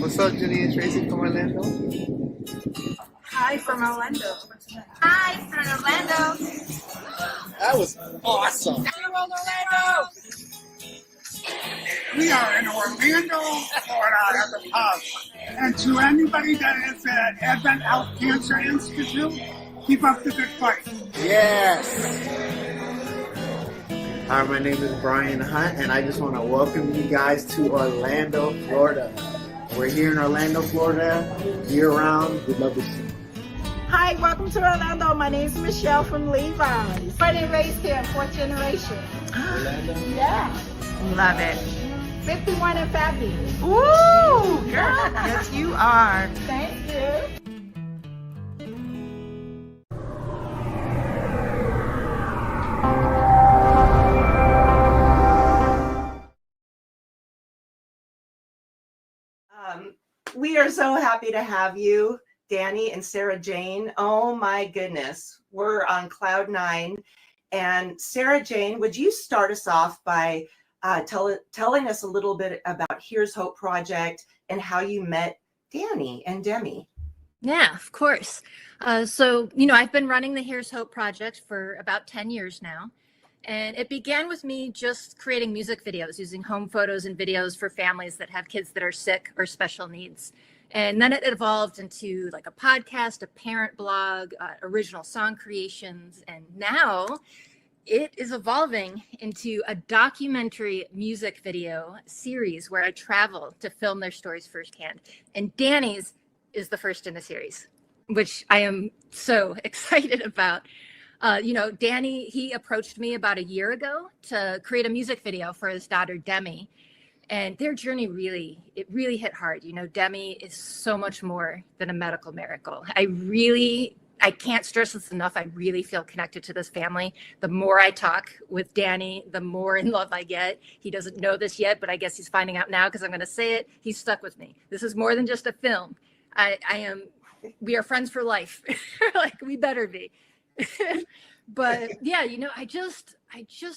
What's up, Ginine and Tracy from Orlando? Hi from Orlando. Hi from Orlando. That was awesome. Orlando. We are in Orlando, Florida at the pub. And to anybody that is at Advent Health Cancer Institute, keep up the good fight. Yes. Hi, my name is Brian Hunt, and I just want to welcome you guys to Orlando, Florida. We're here in Orlando, Florida, year-round. We'd love to see you. Hi, welcome to Orlando. My name is Michelle from Levi's. Born and raised here, fourth generation. Orlando? Yeah. Love it. 51 and fabulous. Ooh, girl. Yes, you are. Thank you. We are so happy to have you, Danny and Sara-Jane. Oh my goodness, we're on cloud nine. And Sara-Jane, would you start us off by telling us a little bit about Here's Hope Project and how you met Danny and Demi? Yeah, of course. So, I've been running the Here's Hope Project for about 10 years now. And it began with me just creating music videos, using home photos and videos for families that have kids that are sick or special needs. And then it evolved into like a podcast, a parent blog, original song creations. And now it is evolving into a documentary music video series where I travel to film their stories firsthand. And Danny's is the first in the series, which I am so excited about. Danny, he approached me about a year ago to create a music video for his daughter, Demi. And their journey really hit hard. Demi is so much more than a medical miracle. I can't stress this enough. I really feel connected to this family. The more I talk with Danny, the more in love I get. He doesn't know this yet, but I guess he's finding out now because I'm going to say it. He's stuck with me. This is more than just a film. We are friends for life. Like we better be. But yeah, I just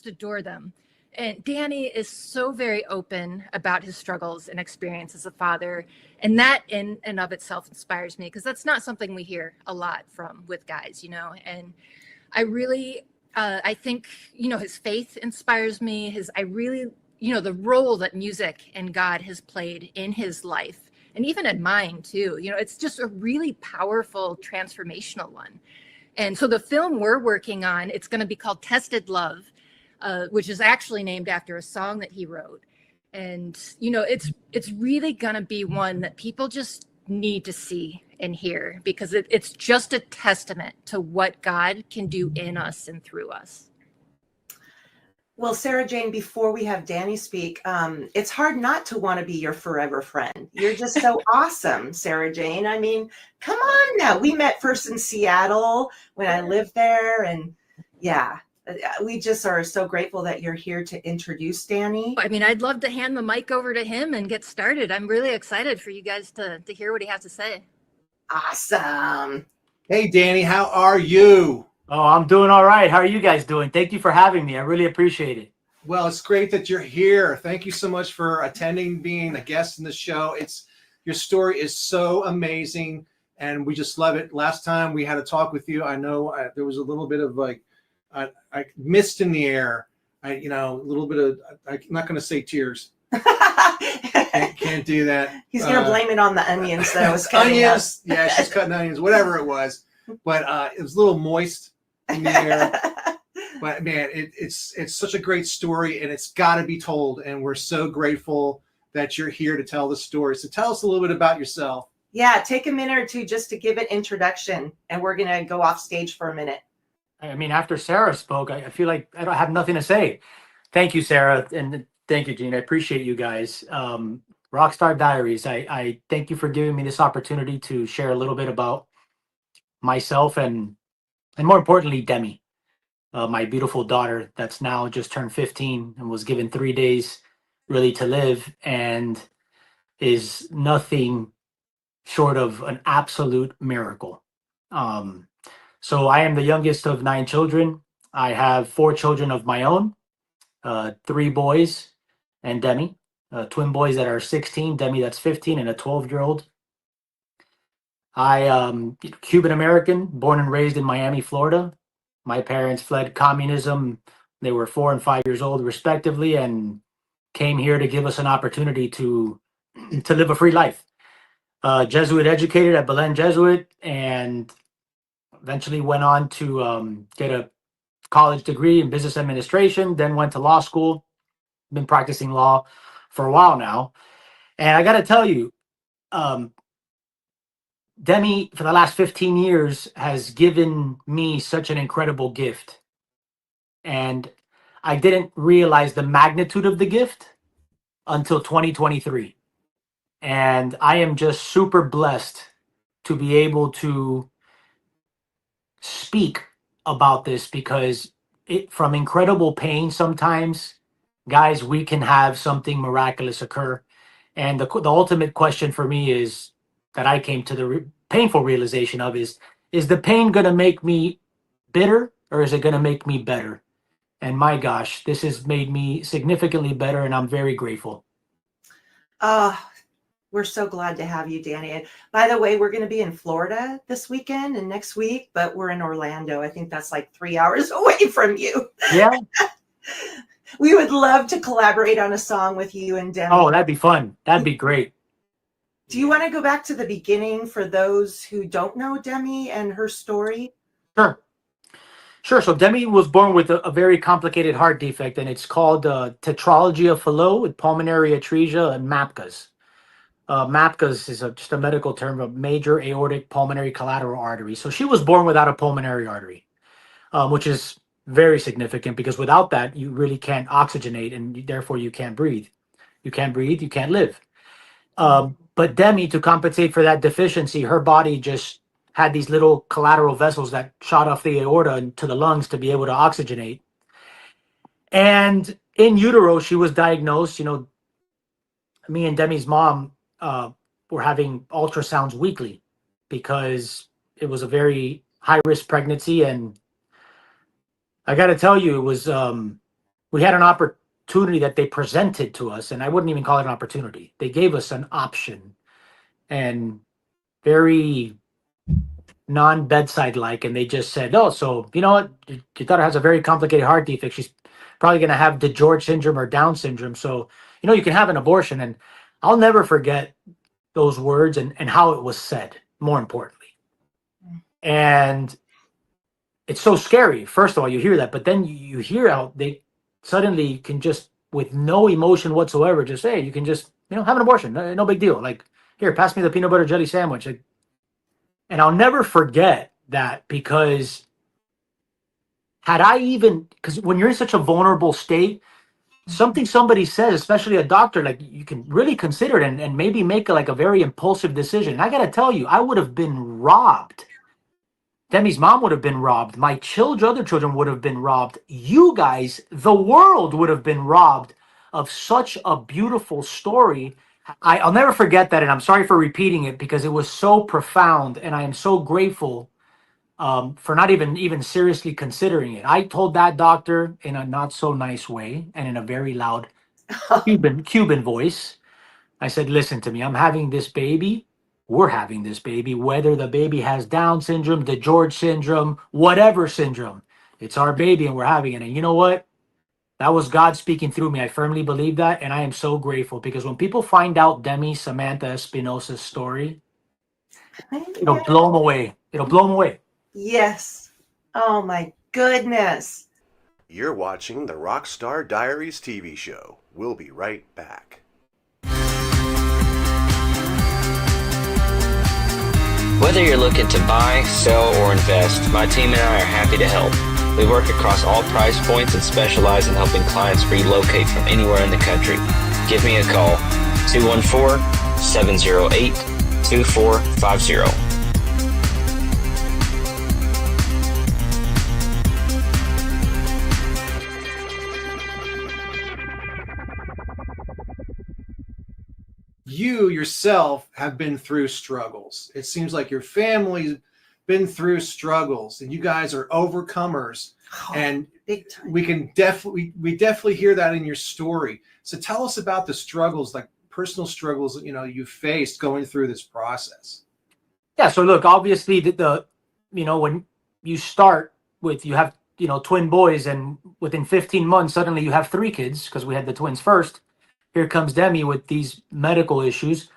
adore them. And Danny is so very open about his struggles and experience as a father. And that in and of itself inspires me because that's not something we hear a lot with guys, and I really, I think, his faith inspires me. The role that music and God has played in his life and even in mine too, it's just a really powerful transformational one. And so the film we're working on, it's going to be called Tested Love, which is actually named after a song that he wrote. And, it's really going to be one that people just need to see and hear because it's just a testament to what God can do in us and through us. Well, Sara-Jane, before we have Danny speak, it's hard not to want to be your forever friend. You're just so awesome, Sara-Jane. I mean, come on now. We met first in Seattle when I lived there. And yeah, we just are so grateful that you're here to introduce Danny. I mean, I'd love to hand the mic over to him and get started. I'm really excited for you guys to hear what he has to say. Awesome. Hey, Danny, how are you? Oh, I'm doing all right. How are you guys doing? Thank you for having me. I really appreciate it. Well, it's great that you're here. Thank you so much for attending, being a guest in the show. Your story is so amazing, and we just love it. Last time we had a talk with you, I know there was a little bit of mist in the air. A little bit of, I'm not going to say tears. Can't do that. He's going to blame it on the onions, though. Onions. Yeah, she's cutting onions, whatever it was. But it was a little moist in the air. But man, it's such a great story, and it's got to be told. And we're so grateful that you're here to tell the story. So tell us a little bit about yourself. Yeah, take a minute or two just to give an introduction, and we're going to go off stage for a minute. I mean, after Sarah spoke, I feel like I don't have nothing to say. Thank you, Sarah, and thank you, Gene. I appreciate you guys. Rockstar Diaries, I thank you for giving me this opportunity to share a little bit about myself and more importantly, Demi, my beautiful daughter that's now just turned 15 and was given 3 days really to live and is nothing short of an absolute miracle. So I am the youngest of 9 children. I have 4 children of my own, 3 boys and Demi. twin boys that are 16, Demi that's 15, and a 12-year-old. I Cuban American, born and raised in Miami, Florida. My parents fled communism. They were 4 and 5 years old, respectively, and came here to give us an opportunity to live a free life. Jesuit educated at Belen Jesuit, and eventually went on to get a college degree in business administration. Then went to law school. Been practicing law for a while now, and I got to tell you, Demi, for the last 15 years, has given me such an incredible gift. And I didn't realize the magnitude of the gift until 2023. And I am just super blessed to be able to speak about this, because from incredible pain sometimes, guys, we can have something miraculous occur. And the ultimate question for me is that I came to the painful realization of is the pain going to make me bitter, or is it going to make me better? And my gosh, this has made me significantly better, and I'm very grateful. We're so glad to have you, Danny. And by the way, we're going to be in Florida this weekend and next week, but we're in Orlando. I think that's like 3 hours away from you. Yeah. We would love to collaborate on a song with you and Demi. Oh, that'd be fun. That'd be great. Do you want to go back to the beginning for those who don't know Demi and her story? Sure. So Demi was born with a very complicated heart defect, and it's called tetralogy of Fallot with pulmonary atresia and MAPCAs. MAPCAs is just a medical term of major aortic pulmonary collateral artery. So she was born without a pulmonary artery, which is very significant, because without that, you really can't oxygenate, and therefore you can't breathe. You can't breathe, you can't live. But Demi, to compensate for that deficiency, her body just had these little collateral vessels that shot off the aorta into the lungs to be able to oxygenate. And in utero, she was diagnosed, me and Demi's mom were having ultrasounds weekly, because it was a very high-risk pregnancy. And I got to tell you, it was, we had an opportunity that they presented to us, and I wouldn't even call it an opportunity. They gave us an option, and very non-bedside like, and they just said, oh, so you know what, your daughter has a very complicated heart defect. She's probably going to have DiGeorge syndrome or Down syndrome, so you can have an abortion. And I'll never forget those words and how it was said, more importantly. And it's so scary. First of all, you hear that, but then you hear how they suddenly can just, with no emotion whatsoever, just say, you can just have an abortion, no big deal, like, here, pass me the peanut butter jelly sandwich. And I'll never forget that, because because when you're in such a vulnerable state, something somebody says, especially a doctor, like, you can really consider it and maybe make a very impulsive decision. And I got to tell you, I would have been robbed. Demi's mom would have been robbed. My other children would have been robbed. You guys, the world would have been robbed of such a beautiful story. I'll never forget that, and I'm sorry for repeating it, because it was so profound, and I am so grateful for not even seriously considering it. I told that doctor in a not so nice way and in a very loud Cuban voice. I said, listen to me, I'm having this baby. We're having this baby, whether the baby has Down syndrome, DiGeorge syndrome, whatever syndrome. It's our baby, and we're having it. And you know what? That was God speaking through me. I firmly believe that, and I am so grateful, because when people find out Demi Samantha Espinoza's story, it'll blow them away. It'll blow them away. Yes. Oh my goodness. You're watching the Rockstar Diaries TV show. We'll be right back. Whether you're looking to buy, sell, or invest, my team and I are happy to help. We work across all price points and specialize in helping clients relocate from anywhere in the country. Give me a call, 214-708-2450. You yourself have been through struggles. It seems like your family's been through struggles, and you guys are overcomers. And Big time. we definitely hear that in your story. So tell us about the struggles, like personal struggles, you faced going through this process. Yeah. So look, obviously the when you start with, you have, twin boys, and within 15 months, suddenly you have 3 kids because we had the twins first. Here comes Demi with these medical issues.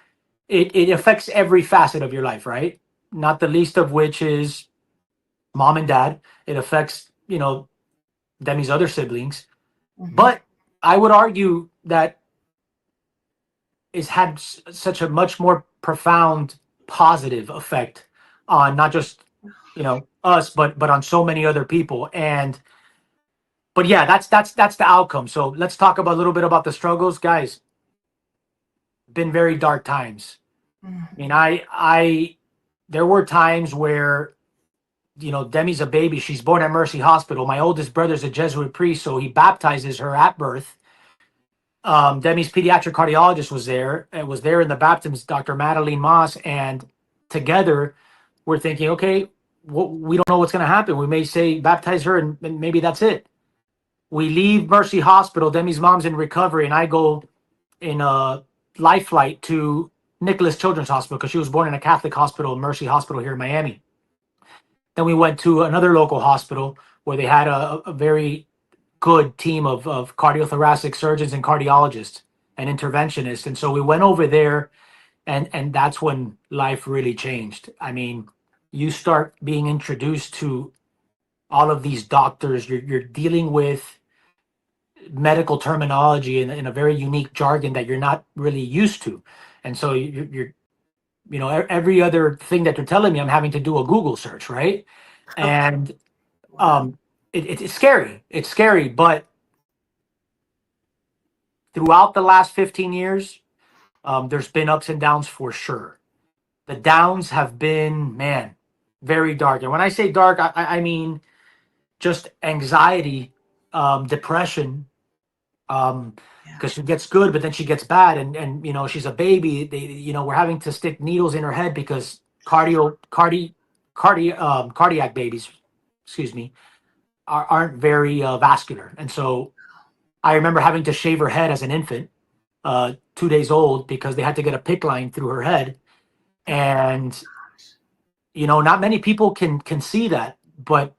It affects every facet of your life, right? Not the least of which is mom and dad. It affects, Demi's other siblings. Mhm. But I would argue that it's had such a much more profound positive effect on not just, us, but on so many other people. And but yeah, that's the outcome. So let's talk about a little bit about the struggles, guys. Been very dark times. I mean, I there were times where, Demi's a baby. She's born at Mercy Hospital. My oldest brother's a Jesuit priest, so he baptizes her at birth. Demi's pediatric cardiologist was there. It was there in the baptisms, Dr. Madeline Moss, and together we're thinking, okay, we don't know what's going to happen. We may say baptize her, and maybe that's it. We leave Mercy Hospital. Demi's mom's in recovery, and I go in a life flight to Nicholas Children's Hospital because she was born in a Catholic hospital, Mercy Hospital here in Miami. Then we went to another local hospital where they had a very good team of cardiothoracic surgeons and cardiologists and interventionists. And so we went over there, and that's when life really changed. I mean, you start being introduced to all of these doctors. You're dealing with medical terminology in a very unique jargon that you're not really used to. And so you're every other thing that they're telling me, I'm having to do a Google search, right? And it's scary. It's scary, but throughout the last 15 years, there's been ups and downs for sure. The downs have been, man, very dark. And when I say dark, I mean just anxiety, depression, because she gets good, but then she gets bad, and she's a baby. We're having to stick needles in her head because cardiac babies, excuse me, aren't very vascular, and so I remember having to shave her head as an infant, 2 days old, because they had to get a PICC line through her head, and not many people can see that, but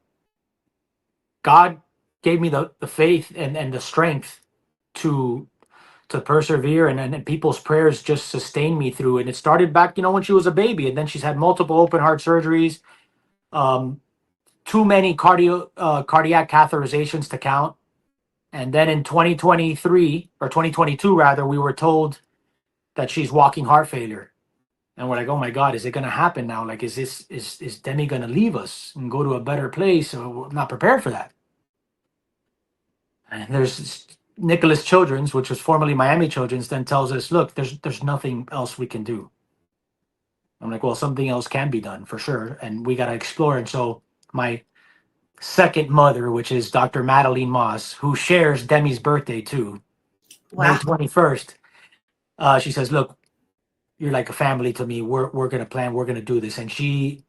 God gave me the faith and the strength to persevere, and people's prayers just sustained me through it. And it started back, when she was a baby, and then she's had multiple open heart surgeries, too many cardiac catheterizations to count. And then in 2023 or 2022 rather, we were told that she's walking heart failure. And we're like, oh my God, is it going to happen now? Like, is Demi going to leave us and go to a better place? Or we're not prepared for that. And there's Nicholas Children's, which was formerly Miami Children's, then tells us, look, there's nothing else we can do. I'm like, well, something else can be done for sure, and we got to explore. And so my second mother, which is Dr. Madeline Moss, who shares Demi's birthday too, May 21st, she says, look, you're like a family to me. We're going to plan. We're going to do this. And she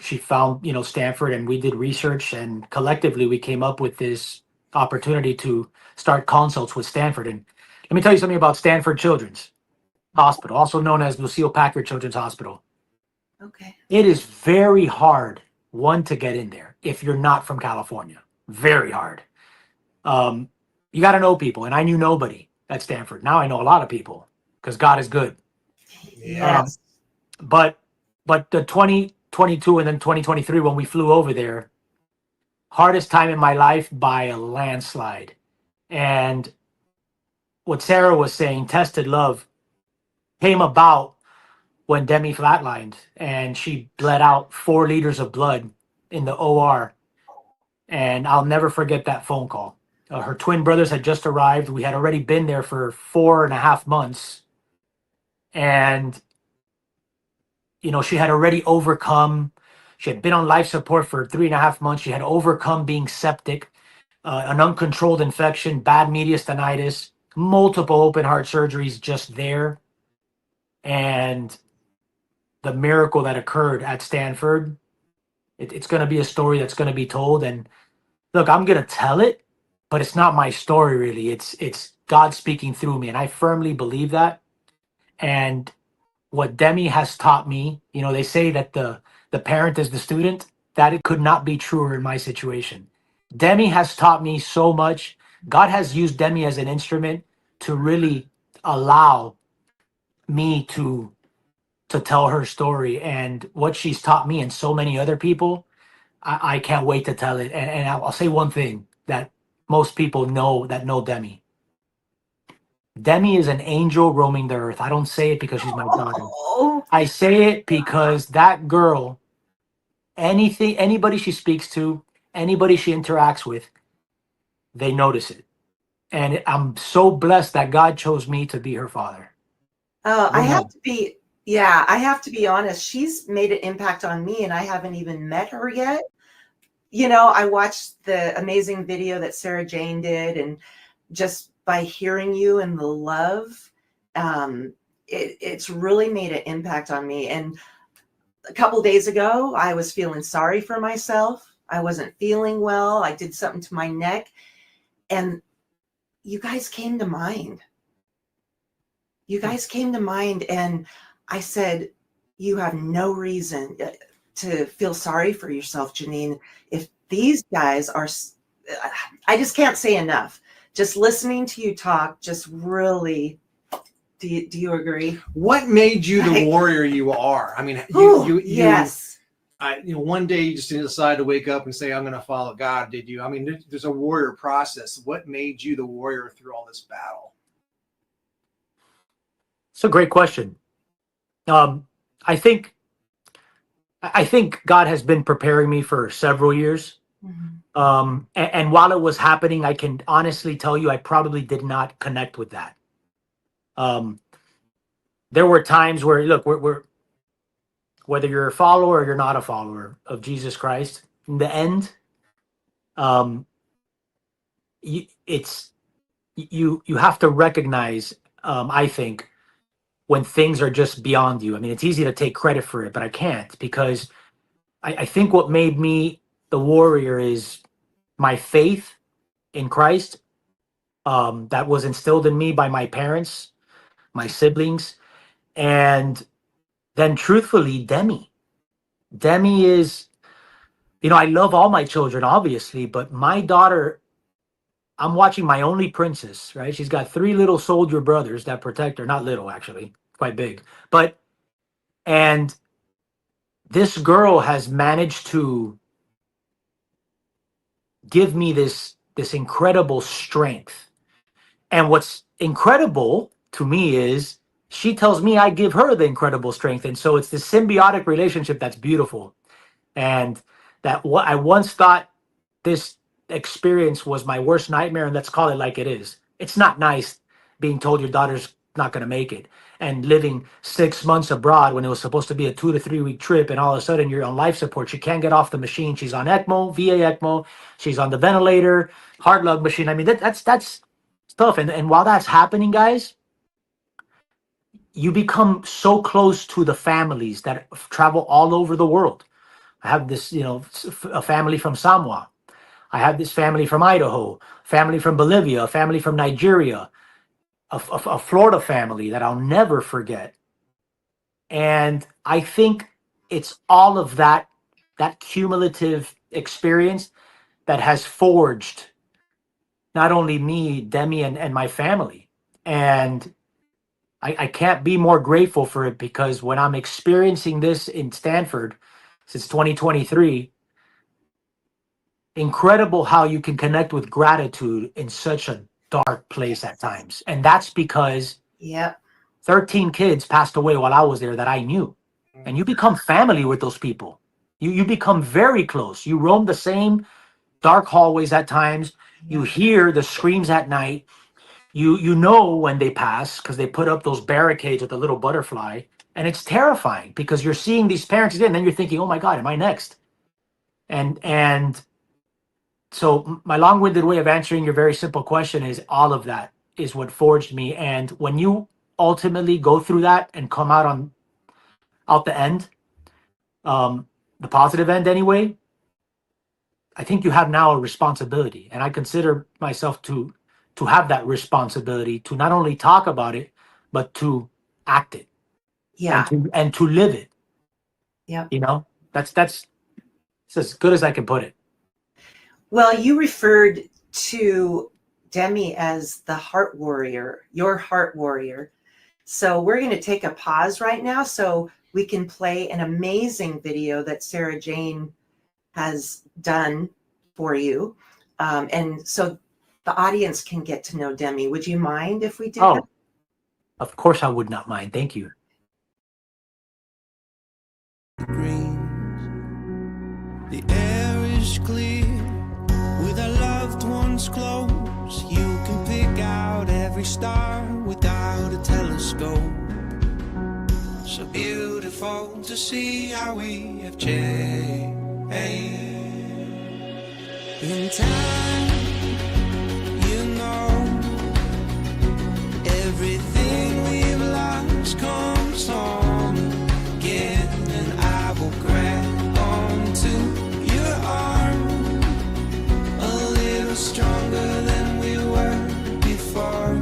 found, Standford, and we did research, and collectively we came up with this opportunity to start consults with Standford. And let me tell you something about Standford Children's Hospital, also known as Lucille Packard Children's Hospital. Okay. It is very hard, to get in there if you're not from California. Very hard. You got to know people, and I knew nobody at Standford. Now I know a lot of people because God is good. Yes. But the 2022 and then 2023, when we flew over there, hardest time in my life by a landslide. And what Sarah was saying, tested love, came about when Demi flatlined and she bled out 4 liters of blood in the OR. And I'll never forget that phone call. Her twin brothers had just arrived. We had already been there for 4.5 months. And, she had already overcome, she had been on life support for 3.5 months. She had overcome being septic, an uncontrolled infection, bad mediastinitis, multiple open heart surgeries just there. And the miracle that occurred at Standford, it's going to be a story that's going to be told. And look, I'm gonna tell it, but it's not my story really. It's God speaking through me, and I firmly believe that. And what Demi has taught me, you know, they say that the parent is the student. That it could not be truer in my situation. Demi has taught me so much. God has used Demi as an instrument to really allow me to tell her story, and what she's taught me and so many other people. I can't wait to tell it. And I'll say one thing that most people know that know Demi. Demi is an angel roaming the earth. I don't say it because she's my daughter. I say it because that girl, anybody she speaks to, anybody she interacts with, they notice it. And I'm so blessed that God chose me to be her father. Oh, I Amen. have to be, yeah, I have to be honest. She's made an impact on me, and I haven't even met her yet. You know, I watched the amazing video that Sara-Jane did, and just by hearing you and the love, it's really made an impact on me. And a couple days ago, I was feeling sorry for myself. I wasn't feeling well. I did something to my neck, and you guys came to mind. You guys came to mind, and I said, you have no reason to feel sorry for yourself, Ginine. If these guys are, I just can't say enough. Just listening to you talk, just really, do you agree? What made you the warrior you are? I mean, yes. One day you just didn't decide to wake up and say, I'm going to follow God, did you? I mean, there's a warrior process. What made you the warrior through all this battle? It's a great question. I think God has been preparing me for several years. Mm-hmm. And while it was happening, I can honestly tell you, I probably did not connect with that. There were times where, look, we're whether you're a follower or you're not a follower of Jesus Christ, in the end, you have to recognize, I think, when things are just beyond you. I mean, it's easy to take credit for it, but I can't, because I think what made me the warrior is my faith in Christ, that was instilled in me by my parents, my siblings, and then truthfully, Demi. Demi is, I love all my children, obviously, but my daughter, I'm watching my only princess, right? She's got 3 little soldier brothers that protect her. Not little, actually, quite big. And this girl has managed to give me this incredible strength. And what's incredible to me is she tells me I give her the incredible strength. And so it's this symbiotic relationship that's beautiful. And that what I once thought this experience was my worst nightmare, and let's call it like it is. It's not nice being told your daughter's not going to make it, and living 6 months abroad when it was supposed to be a 2 to 3 week trip, and all of a sudden you're on life support. She can't get off the machine. She's on ECMO, VA ECMO. She's on the ventilator, heart lung machine. I mean, that's tough. And while that's happening, guys, you become so close to the families that travel all over the world. I have this, a family from Samoa. I have this family from Idaho, family from Bolivia, a family from Nigeria, a Florida family that I'll never forget. And I think it's all of that cumulative experience that has forged not only me, Demi, and my family. And I can't be more grateful for it, because when I'm experiencing this in Standford since 2023, incredible how you can connect with gratitude in such a dark place at times. And that's because 13 kids passed away while I was there that I knew. And you become family with those people. You become very close. You roam the same dark hallways at times. You hear the screams at night. You know when they pass, because they put up those barricades with the little butterfly. And it's terrifying, because you're seeing these parents again, and then you're thinking, oh my God, am I next? And so my long-winded way of answering your very simple question is all of that is what forged me. And when you ultimately go through that and come out the end, the positive end anyway, I think you have now a responsibility, and I consider myself to have that responsibility to not only talk about it, but to act it, Yeah. and to live it. Yeah. You know, that's it's as good as I can put it. Well, you referred to Demi as the heart warrior, your heart warrior. So we're going to take a pause right now so we can play an amazing video that Sara-Jane has done for you. And so the audience can get to know Demi. Would you mind if we did that? Of course I would not mind. Thank you. The air is clear with our loved ones close. You can pick out every star without a telescope. So beautiful to see how we have changed. In time, you know, everything we've lost comes home again, and I will grab onto your arm a little stronger than we were before.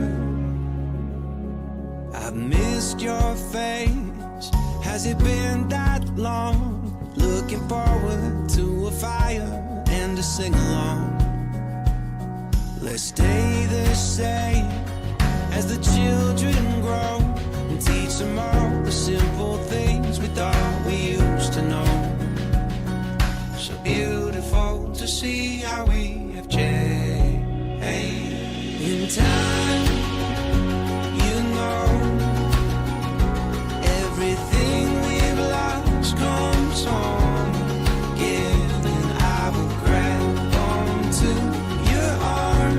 I've missed your face. Has it been that long? Looking forward to a fire and a sing-along. Let's stay the same as the children grow, and teach them all the simple things we thought we used to know. So beautiful to see how we have changed. In time, you know, everything we've lost comes home again, and I will grab onto your arm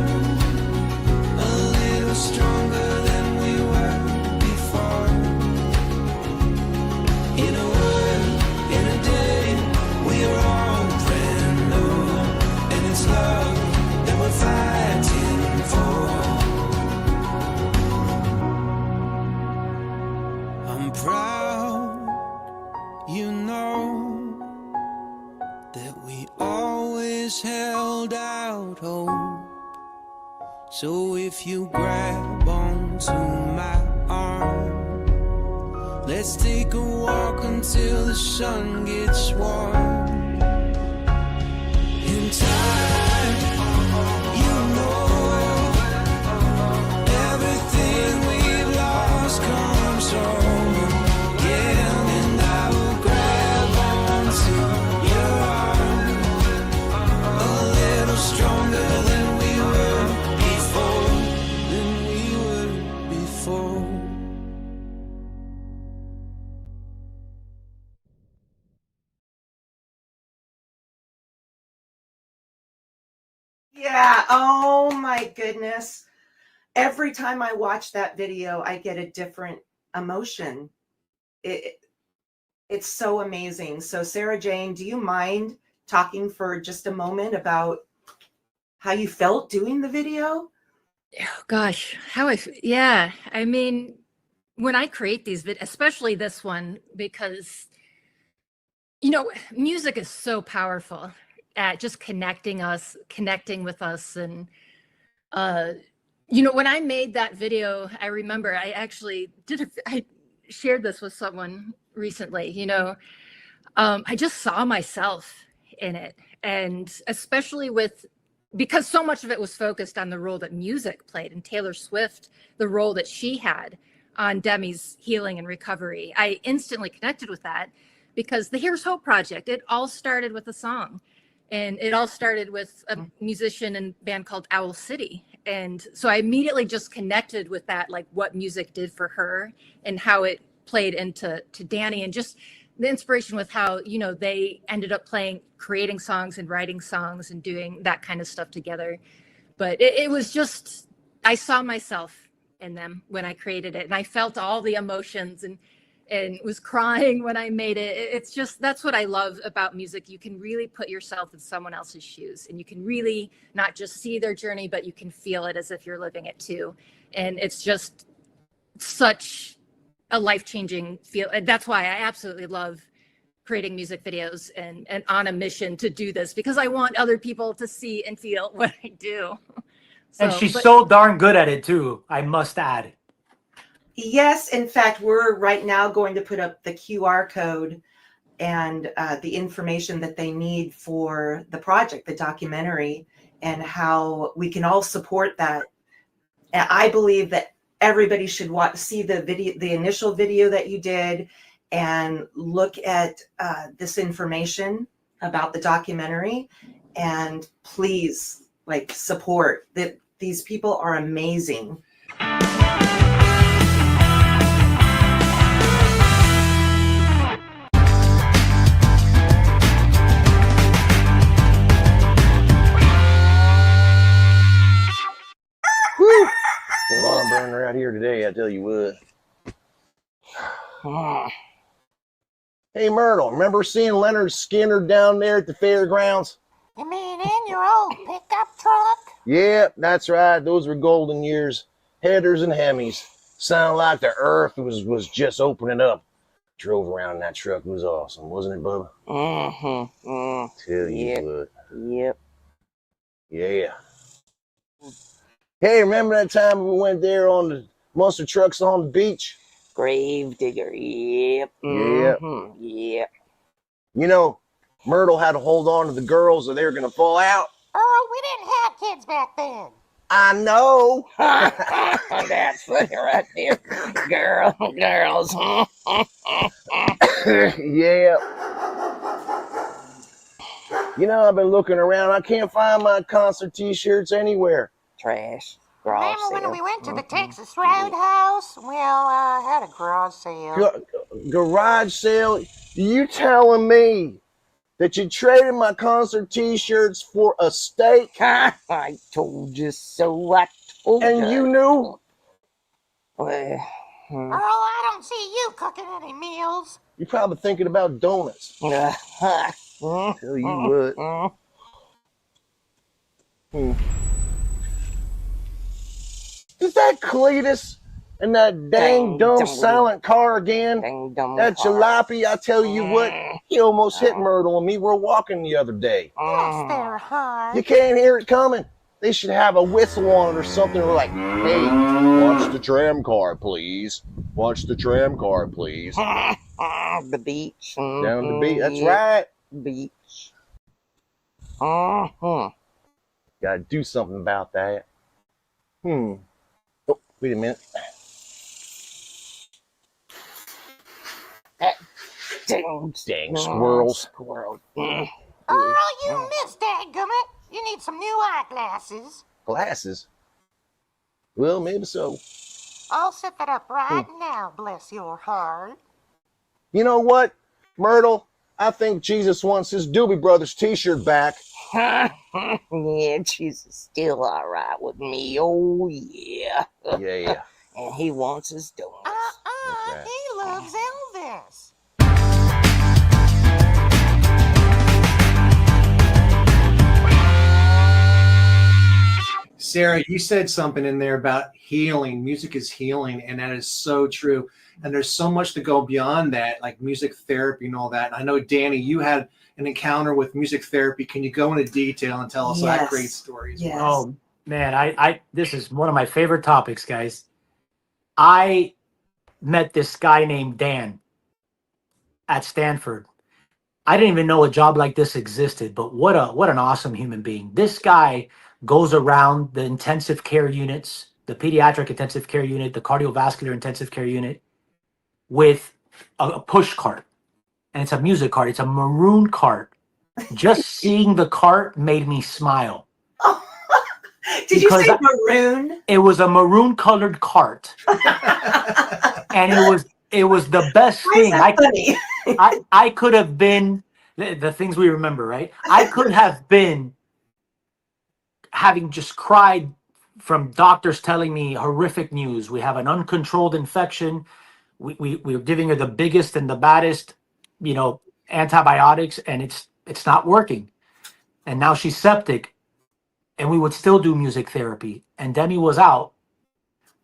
a little stronger than we were before. In a world, in a day, we are all brand new, and it's love that we're fighting for. I'm proud, you know, that we always held out hope. So if you grab onto my arm, let's take a walk until the sun gets warm. In time, you know, everything we've lost comes home again, and I will grab onto your arm a little stronger than we were before. Yeah. Oh my goodness. Every time I watch that video, I get a different emotion. It's so amazing. So Sara-Jane, do you mind talking for just a moment about how you felt doing the video? Oh, gosh, yeah. I mean, when I create these videos, especially this one, because, you know, music is so powerful at just connecting with us. And, you know, when I made that video, I remember I actually I shared this with someone recently, you know, I just saw myself in it. And especially because so much of it was focused on the role that music played, and Taylor Swift, the role that she had on Demi's healing and recovery. I instantly connected with that because the Here's Hope project, it all started with a song. And it all started with a musician and band called Owl City. And so I immediately just connected with that, like what music did for her and how it played into Danny, and just the inspiration with how, you know, they ended up creating songs and writing songs and doing that kind of stuff together. But it was just, I saw myself in them when I created it, and I felt all the emotions and was crying when I made it. It's just, that's what I love about music. You can really put yourself in someone else's shoes, and you can really not just see their journey, but you can feel it as if you're living it too. And it's just such a life-changing feel. That's why I absolutely love creating music videos and on a mission to do this because I want other people to see and feel what I do. And she's so darn good at it too, I must add. Yes, in fact, we're right now going to put up the QR code and the information that they need for the project, the documentary, and how we can all support that. And I believe that everybody should see the video, the initial video that you did, and look at this information about the documentary, and please support that. These people are amazing. Woo! Well, I'm burning out here today, I tell you what. Hey, Myrtle, remember seeing Leonard Skinner down there at the fairgrounds? You mean in your old pickup truck? Yeah, that's right. Those were golden years. Headers and Hemis. Sounded like the earth was just opening up. Drove around in that truck. It was awesome, wasn't it, Bubba? Tell you what. Yep. Yeah. Hey, remember that time we went there on the monster trucks on the beach? Grave digger. Yep. Yep. Yep. You know, Myrtle had to hold on to the girls or they were going to fall out. Earl, we didn't have kids back then. I know. That's funny right there. Girls. Yeah. You know, I've been looking around. I can't find my concert t-shirts anywhere. Trash. Remember when we went to the Texas Roadhouse? Well, had a garage sale. Garage sale? You telling me that you traded my concert t-shirts for a steak? I told you so. I told you. And you knew? Well, Earl, I don't see you cooking any meals. You're probably thinking about donuts. Tell you what. Is that Cletus in that dang dumb silent car again? That jalopy, I tell you what, he almost hit Myrtle and me. We're walking the other day. Bless their heart. You can't hear it coming. They should have a whistle on it or something. We're like, hey, watch the tram car, please. Watch the tram car, please. The beach. Down the beach. That's right. Beach. Gotta do something about that. Oh, wait a minute. Dang squirrels. Earl, you missed that, Gummit. You need some new eyeglasses. Glasses? Well, maybe so. I'll set that up right now, bless your heart. You know what, Myrtle? I think Jesus wants his Doobie Brothers t-shirt back. Yeah, Jesus still all right with me. Oh, yeah. Yeah. And he wants his donuts. Right. He loves Elvis. Sarah, you said something in there about healing. Music is healing, and that is so true. And there's so much to go beyond that, like music therapy and all that. And I know, Danny, you had an encounter with music therapy. Can you go into detail and tell us that great story? Yes. Oh, man, I this is one of my favorite topics, guys. I met this guy named Dan at Standford. I didn't even know a job like this existed, but what an awesome human being. This guy goes around the intensive care units, the pediatric intensive care unit, the cardiovascular intensive care unit, with a push cart. And it's a music cart. It's a maroon cart. Just seeing the cart made me smile. Did you say maroon? It was a maroon colored cart. And it was the best thing. I could have been the things we remember, right? I could have been having just cried from doctors telling me horrific news. We have an uncontrolled infection. We're giving her the biggest and the baddest, antibiotics, and it's not working. And now she's septic, and we would still do music therapy. And Demi was out,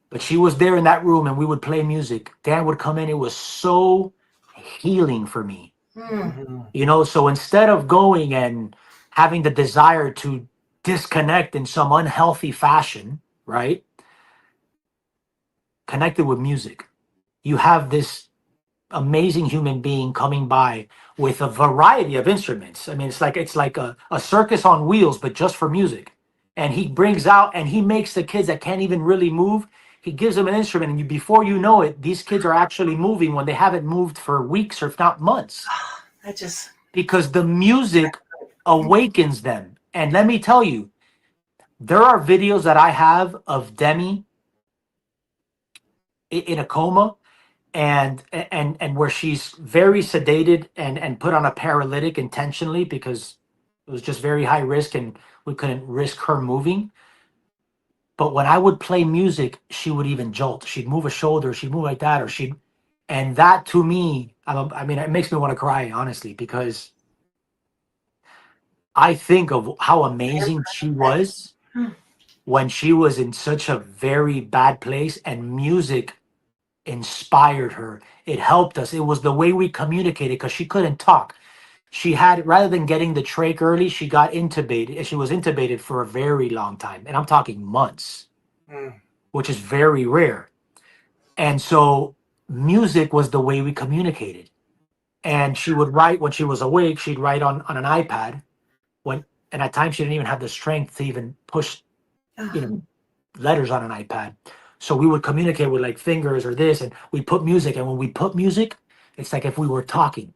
but she was there in that room, and we would play music. Dan would come in. It was so healing for me. You know, so instead of going and having the desire to disconnect in some unhealthy fashion, right? Connected with music. You have this amazing human being coming by with a variety of instruments. I mean, it's like a circus on wheels, but just for music. And he brings out and he makes the kids that can't even really move. He gives them an instrument, and before you know it, these kids are actually moving when they haven't moved for weeks or if not months. Because the music awakens them. And let me tell you, there are videos that I have of Demi in a coma and where she's very sedated and put on a paralytic intentionally because it was just very high risk and we couldn't risk her moving. But when I would play music, she would even jolt. She'd move a shoulder, she'd move like that, and that to me, I mean, it makes me want to cry, honestly, because I think of how amazing she was when she was in such a very bad place and music inspired her. It helped us. It was the way we communicated because she couldn't talk. She had, rather than getting the trach early, she got intubated. And she was intubated for a very long time. And I'm talking months, which is very rare. And so music was the way we communicated. And she would write when she was awake, she'd write on an iPad. And at times she didn't even have the strength to even push, letters on an iPad. So we would communicate with like fingers or this, and we put music. And when we put music, it's like if we were talking,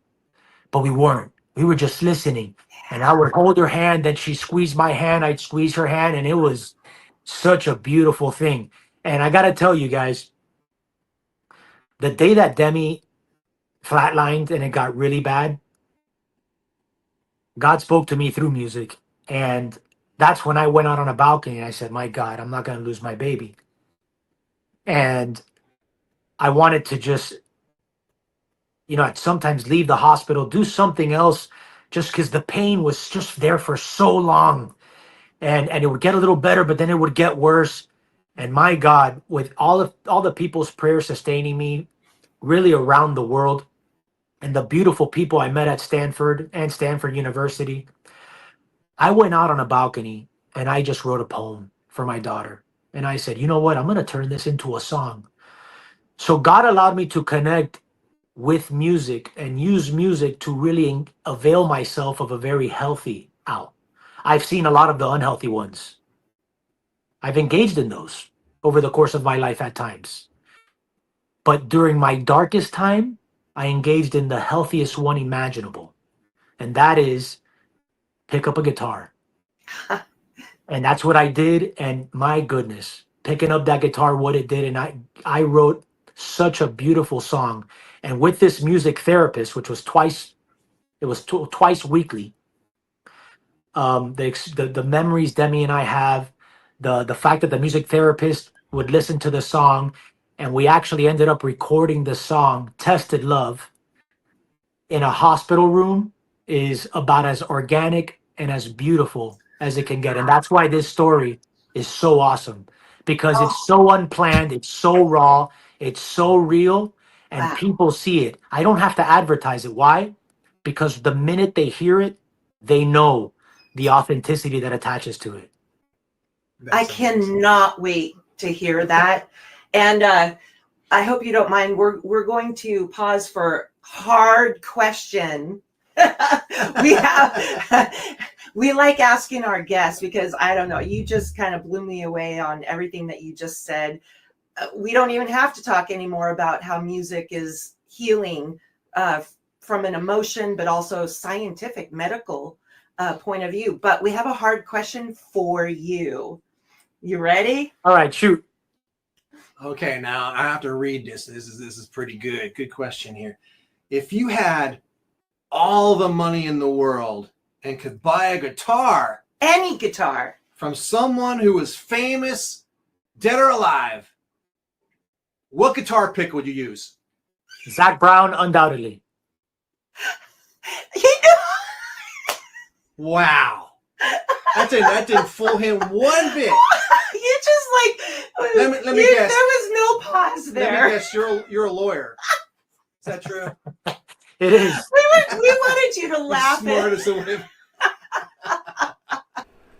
but we weren't. We were just listening. And I would hold her hand, then she squeezed my hand, I'd squeeze her hand, and it was such a beautiful thing. And I gotta tell you guys, the day that Demi flatlined and it got really bad, God spoke to me through music. And that's when I went out on a balcony and I said, my God, I'm not gonna lose my baby. And I wanted to just, I'd sometimes leave the hospital, do something else, just because the pain was just there for so long. And it would get a little better, but then it would get worse. And my God, with all the people's prayers sustaining me really around the world, and the beautiful people I met at Stanford and Stanford University, I went out on a balcony and I just wrote a poem for my daughter. And I said, you know what? I'm going to turn this into a song. So God allowed me to connect with music and use music to really avail myself of a very healthy out. I've seen a lot of the unhealthy ones. I've engaged in those over the course of my life at times. But during my darkest time, I engaged in the healthiest one imaginable. And that is pick up a guitar. And that's what I did. And my goodness, picking up that guitar, what it did. And I wrote such a beautiful song. And with this music therapist, which was twice weekly, the memories Demi and I have, the fact that the music therapist would listen to the song, and we actually ended up recording the song Tested Love in a hospital room is about as organic and as beautiful as it can get. And that's why this story is so awesome, because it's so unplanned, it's so raw, it's so real, and people see it. I don't have to advertise it. Why? Because the minute they hear it, they know the authenticity that attaches to it. I cannot wait to hear that. And I hope you don't mind. We're going to pause for hard question. We like asking our guests because I don't know, you just kind of blew me away on everything that you just said. We don't even have to talk anymore about how music is healing from an emotion, but also scientific, medical point of view. But we have a hard question for you. You ready? All right, shoot. Okay, now I have to read this. This is pretty good. Good question here. If you had all the money in the world and could buy a guitar, any guitar, from someone who was famous, dead or alive, what guitar pick would you use? Zach Brown, undoubtedly. Wow. That didn't fool him one bit. You just like let me guess. There was no pause there. Let me guess. You're a lawyer. Is that true? It is. We wanted you to laugh. Smart as a whip.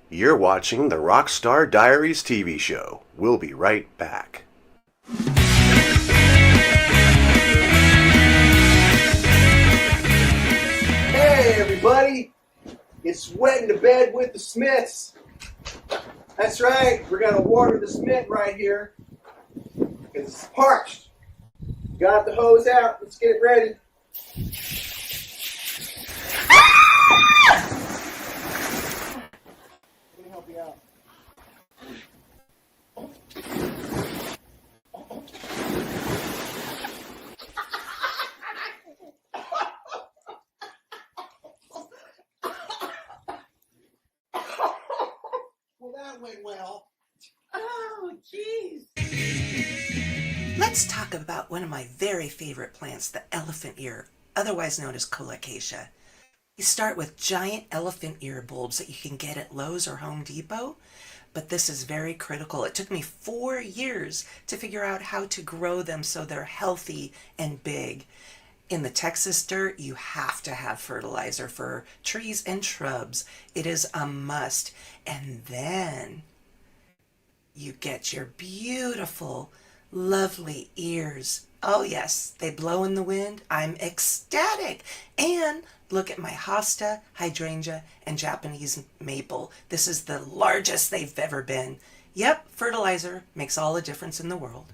You're watching the Rockstar Diaries TV show. We'll be right back. Hey everybody, it's Wetting the Bed with the Smiths. That's right, we're gonna water the Smith right here because it's parched. Got the hose out, let's get it ready. Let me help you out. Well, that went well. Oh, jeez. Let's talk about one of my very favorite plants, the elephant ear, otherwise known as colocasia. You start with giant elephant ear bulbs that you can get at Lowe's or Home Depot, but this is very critical. It took me 4 years to figure out how to grow them so they're healthy and big. In the Texas dirt, you have to have fertilizer for trees and shrubs. It is a must. And then you get your beautiful, lovely ears. Oh yes, they blow in the wind. I'm ecstatic. And look at my hosta, hydrangea, and Japanese maple. This is the largest they've ever been. Yep, fertilizer makes all the difference in the world.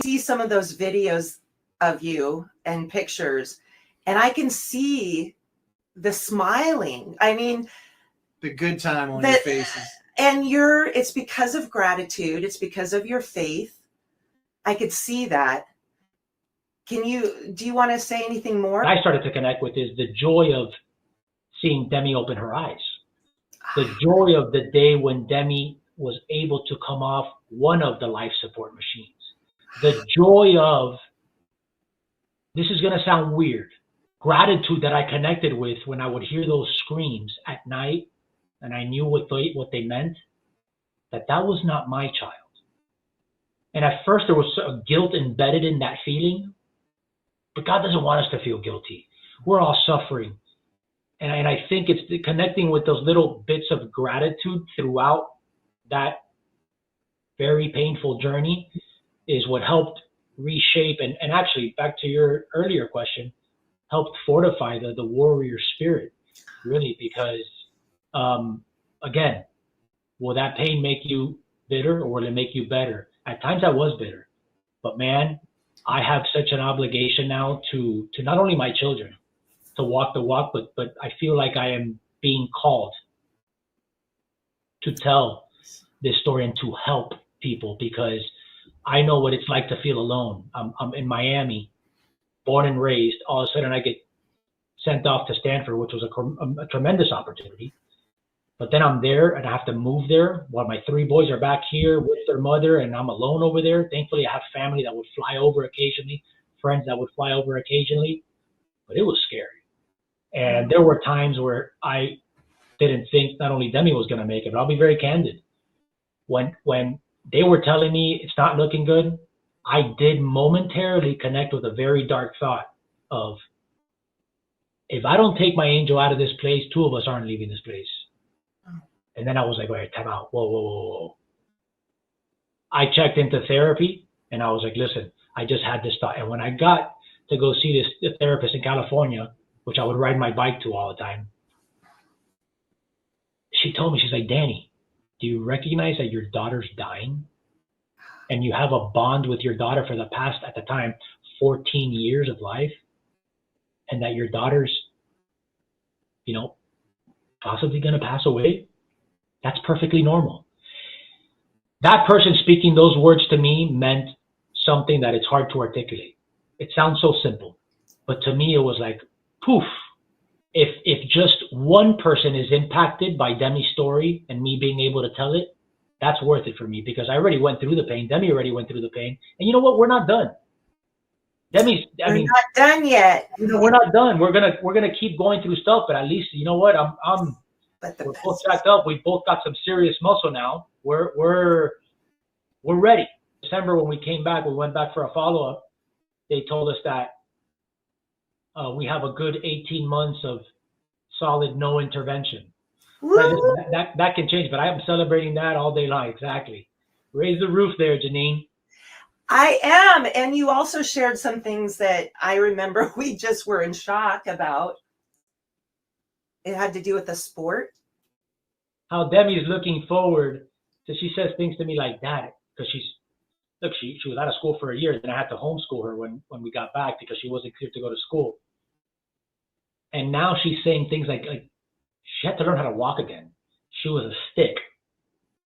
See some of those videos of you and pictures, and I can see the smiling. I mean, the good time on your faces. And it's because of gratitude. It's because of your faith. I could see that. Do you want to say anything more? What I started to connect with is the joy of seeing Demi open her eyes. The joy of the day when Demi was able to come off one of the life support machines. The joy of, this is going to sound weird, gratitude that I connected with when I would hear those screams at night and I knew what they meant, that was not my child. And at first there was a guilt embedded in that feeling, but God doesn't want us to feel guilty. We're all suffering. And I think it's connecting with those little bits of gratitude throughout that very painful journey is what helped reshape and actually, back to your earlier question, helped fortify the warrior spirit, really, because again, will that pain make you bitter or will it make you better? At times I was bitter, but man, I have such an obligation now to not only my children to walk the walk, but I feel like I am being called to tell this story and to help people, because I know what it's like to feel alone. I'm in Miami, born and raised. All of a sudden I get sent off to Standford, which was a tremendous opportunity. But then I'm there and I have to move there while my 3 boys are back here with their mother and I'm alone over there. Thankfully, I have family that would fly over occasionally, friends that would fly over occasionally, but it was scary. And there were times where I didn't think not only Demi was going to make it, but I'll be very candid. When they were telling me it's not looking good, I did momentarily connect with a very dark thought of, if I don't take my angel out of this place, 2 of us aren't leaving this place. And then I was like, all right, time out. Whoa. I checked into therapy and I was like, listen, I just had this thought. And when I got to go see this therapist in California, which I would ride my bike to all the time, she told me, she's like, Danny, do you recognize that your daughter's dying? And you have a bond with your daughter for the past, at the time, 14 years of life? And that your daughter's, possibly going to pass away? That's perfectly normal. That person speaking those words to me meant something that it's hard to articulate. It sounds so simple, but to me it was like, poof. If just one person is impacted by Demi's story and me being able to tell it, that's worth it for me because I already went through the pain. Demi already went through the pain. And you know what? We're not done. Demi's, We're not done yet. You know, we're not done. We're gonna keep going through stuff, but at least you know what? We're both jacked up. We both got some serious muscle now. We're ready. December when we came back, we went back for a follow-up. They told us that we have a good 18 months of solid no intervention. Right, that can change, but I am celebrating that all day long. Exactly. Raise the roof there, Ginine. I am. And you also shared some things that I remember we just were in shock about. It had to do with the sport. How Demi is looking forward to, she says things to me like that because she was out of school for a year, and I had to homeschool her when we got back because she wasn't cleared to go to school. And now she's saying things like she had to learn how to walk again. She was a stick.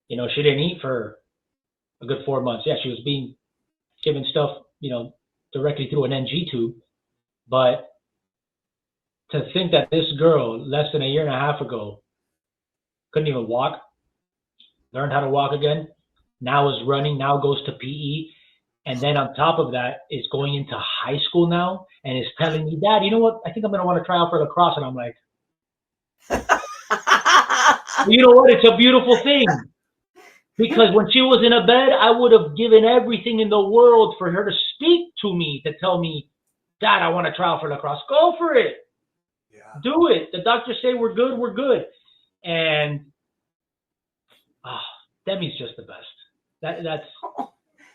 You know, she didn't eat for a good 4 months. Yeah, she was being given stuff, you know, directly through an NG tube. But to think that this girl, less than a year and a half ago, couldn't even walk, learned how to walk again, now is running, now goes to PE, and then on top of that is going into high school now and is telling me, Dad, you know what? I think I'm going to want to try out for lacrosse. And I'm like, you know what? It's a beautiful thing. Because when she was in a bed, I would have given everything in the world for her to speak to me, to tell me, Dad, I want to try out for lacrosse. Go for it. Yeah. Do it. The doctors say we're good, we're good. And Demi's just the best. That's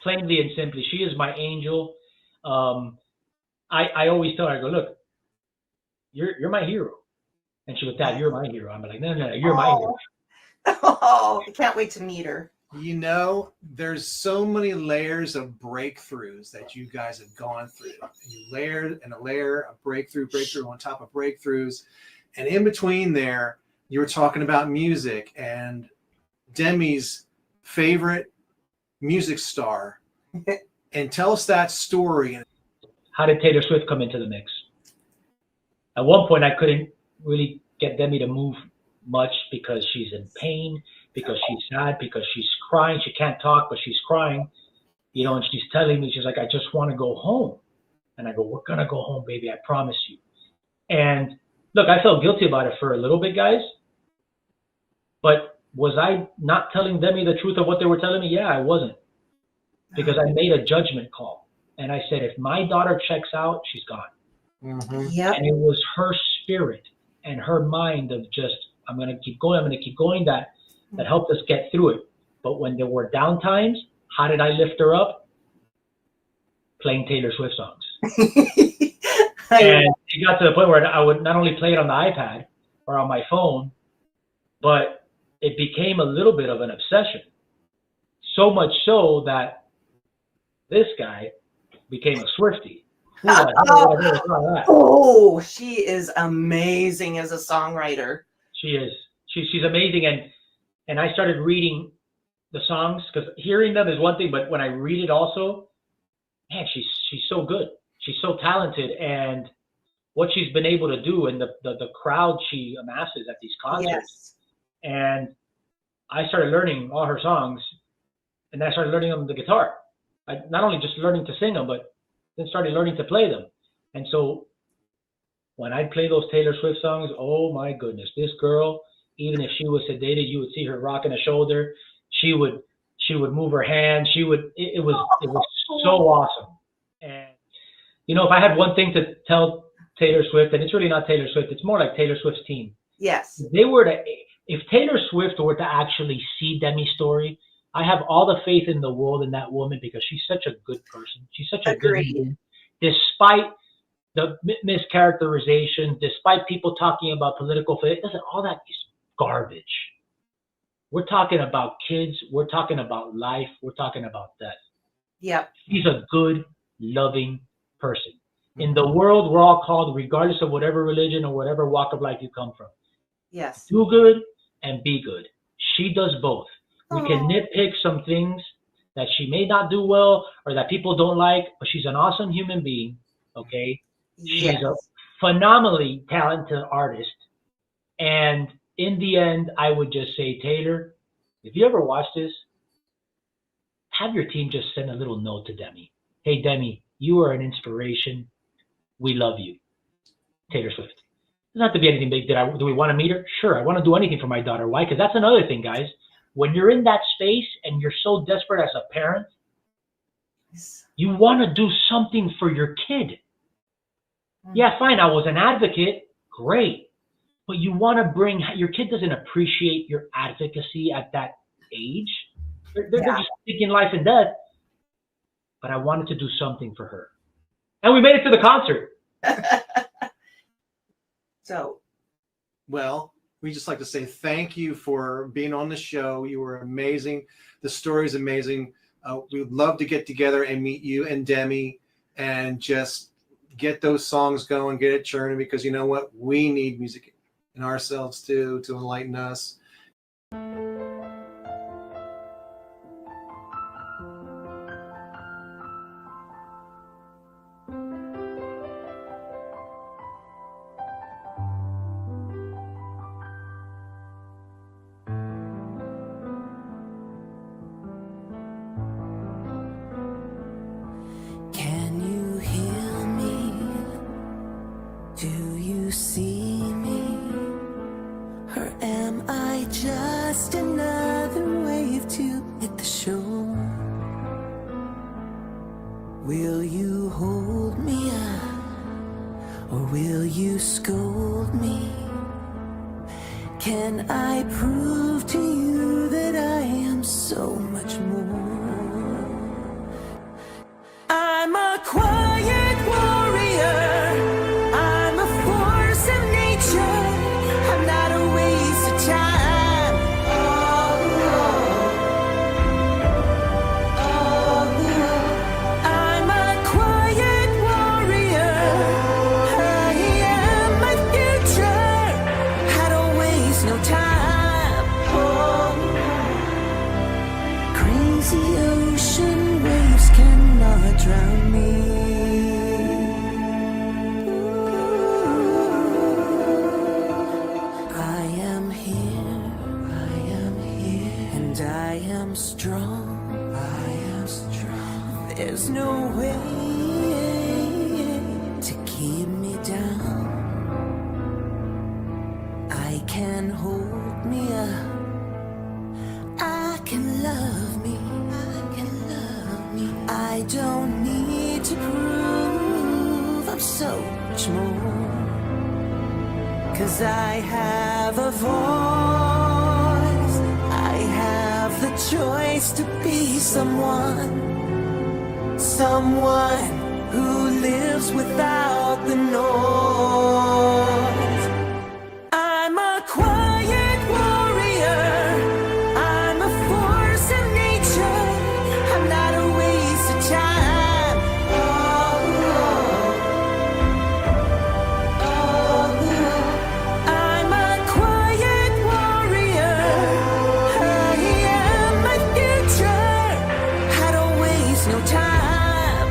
plainly and simply. She is my angel. I always tell her, I go, look, you're my hero. And she goes, Dad, you're my hero. I'm like, no, you're my hero. Oh, I can't wait to meet her. You know, there's so many layers of breakthroughs that you guys have gone through. You layered and a layer of breakthrough on top of breakthroughs. And in between there, you were talking about music and Demi's favorite music star. And tell us that story. How did Taylor Swift come into the mix? At one point, I couldn't really get Demi to move much because she's in pain, because she's sad, because she's crying. She can't talk, but she's crying, you know, and she's telling me, she's like, I just want to go home. And I go, we're going to go home, baby. I promise you. And look, I felt guilty about it for a little bit, guys. But was I not telling Demi the truth of what they were telling me? Yeah, I wasn't. Because I made a judgment call. And I said, if my daughter checks out, she's gone. Mm-hmm. Yep. And it was her spirit and her mind of just, I'm going to keep going, that helped us get through it. But when there were down times, how did I lift her up? Playing Taylor Swift songs. And it got to the point where I would not only play it on the iPad or on my phone, but it became a little bit of an obsession. So much so that this guy became a Swiftie. Oh, she is amazing as a songwriter. She is. She's amazing. And I started reading the songs, because hearing them is one thing, but when I read it also, man, she's so good. She's so talented. And what she's been able to do and the crowd she amasses at these concerts. Yes. And I started learning all her songs, and I started learning on the guitar. I not only just learning to sing them, but then started learning to play them. And so when I play those Taylor Swift songs, oh my goodness, this girl, even if she was sedated, you would see her rocking a shoulder. She would move her hand. It was so awesome. And you know, if I had one thing to tell Taylor Swift, and it's really not Taylor Swift, it's more like Taylor Swift's team. Yes. If Taylor Swift were to actually see Demi's story, I have all the faith in the world in that woman, because she's such a good person. She's such a good woman. Despite the mischaracterization, despite people talking about political faith, all that is garbage. We're talking about kids. We're talking about life. We're talking about death. Yep. She's a good, loving person. In the world, we're all called, regardless of whatever religion or whatever walk of life you come from. Yes. Do good and be good. She does both. We can nitpick some things that she may not do well or that people don't like, but she's an awesome human being, okay? Yes. She's a phenomenally talented artist. And in the end, I would just say, Taylor, if you ever watch this, have your team just send a little note to Demi. Hey, Demi, you are an inspiration. We love you. Taylor Swift. It doesn't have to be anything big. Do we want to meet her? Sure, I want to do anything for my daughter. Why? Because that's another thing, guys. When you're in that space and you're so desperate as a parent, you want to do something for your kid. Yeah, fine, I was an advocate. Great. But you want to bring, your kid doesn't appreciate your advocacy at that age. They're just thinking life and death. But I wanted to do something for her. And we made it to the concert. So, well, we just like to say thank you for being on the show. You were amazing. The story is amazing. We would love to get together and meet you and Demi and just get those songs going, get it churning, because you know what? We need music in ourselves too, to enlighten us. Can you hear me? Do you see me? Or am I just another wave to hit the shore? Will you hold me up? Or will you scold me? Can I prove to you that I am so much more? I'm a quiet warrior. I'm a force of nature. I'm not a waste of time. I'm a quiet warrior. I am my future. I don't waste no time. Crazy ocean waves cannot drown me. I am here, and I am strong. There's no way to keep me down. I can hold me up. I can love me. I don't need to prove I'm so much more. 'Cause I have a voice. I have the choice to be someone who lives without the noise. I'm a quiet warrior. I'm a force of nature. I'm not a waste of time. I'm a quiet warrior. I am my future. I don't waste no time.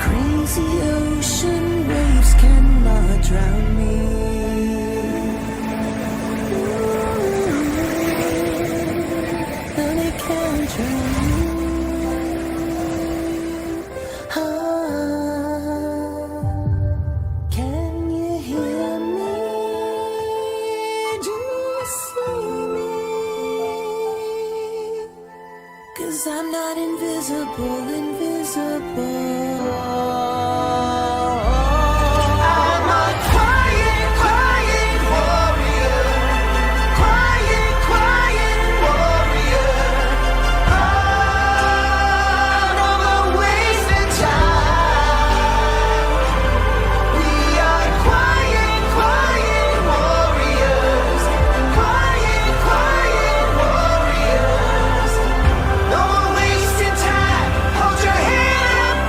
Crazy ocean waves cannot drown me. No, they can't drown me. Can you hear me? Do you see me? 'Cause I'm not invisible. I'm a quiet warrior. Quiet warrior. Never wasting time. We are quiet warriors. Quiet warriors. No wasting time. Hold your head up.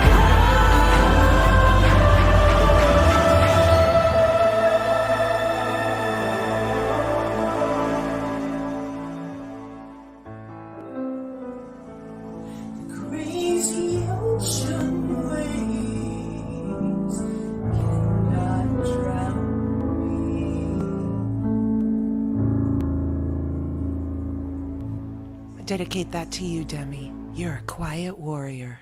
dedicate that to you, Demi. You're a quiet warrior.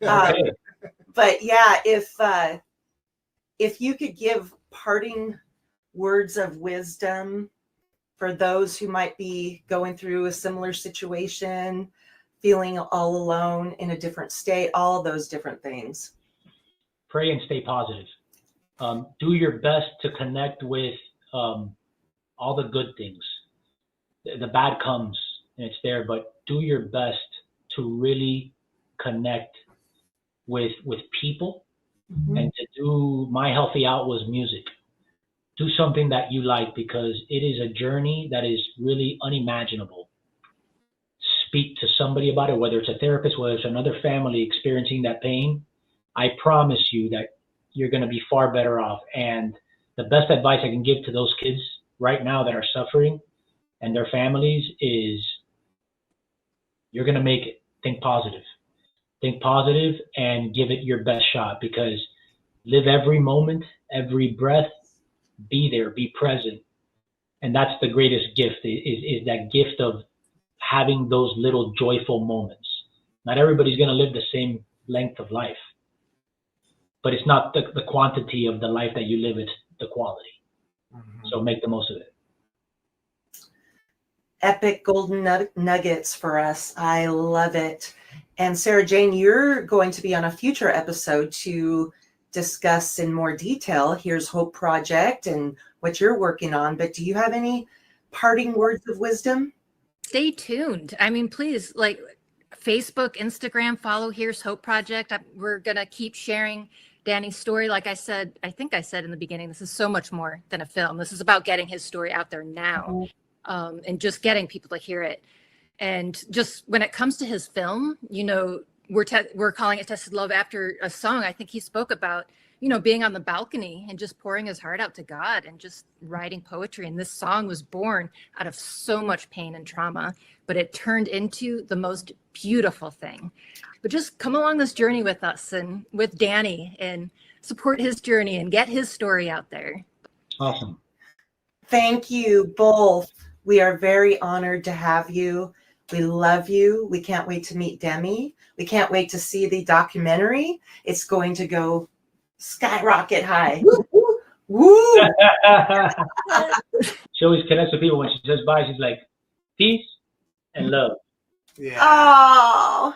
But yeah, if you could give parting words of wisdom for those who might be going through a similar situation, feeling all alone in a different state, all those different things. Pray and stay positive. Do your best to connect with all the good things. The bad comes and it's there, but do your best to really connect with people. And to do my healthy out was music. Do something that you like, because it is a journey that is really unimaginable. Speak to somebody about it, whether it's a therapist, whether it's another family experiencing that pain. I promise you that you're going to be far better off. And the best advice I can give to those kids right now that are suffering and their families is, you're going to make it. Think positive. Think positive and give it your best shot, because live every moment, every breath, be there, be present. And that's the greatest gift, is that gift of having those little joyful moments. Not everybody's going to live the same length of life, but it's not the quantity of the life that you live, it's the quality. So make the most of it. Epic golden nuggets for us. I love it. And Sara-Jane, you're going to be on a future episode to discuss in more detail Here's Hope Project and what you're working on. But do you have any parting words of wisdom? Stay tuned. I mean, please, like Facebook, Instagram, follow Here's Hope Project. We're going to keep sharing Danny's story. Like I said, I think I said in the beginning, this is so much more than a film. This is about getting his story out there now, and just getting people to hear it. And just when it comes to his film, you know, we're calling it Tested Love after a song. I think he spoke about, you know, being on the balcony and just pouring his heart out to God and just writing poetry. And this song was born out of so much pain and trauma, but it turned into the most beautiful thing. But just come along this journey with us and with Danny and support his journey and get his story out there. Awesome. Thank you both. We are very honored to have you. We love you. We can't wait to meet Demi. We can't wait to see the documentary. It's going to go skyrocket high. Woo! Woo! She always connects with people. When she says bye, she's like, peace and love. Yeah. Oh.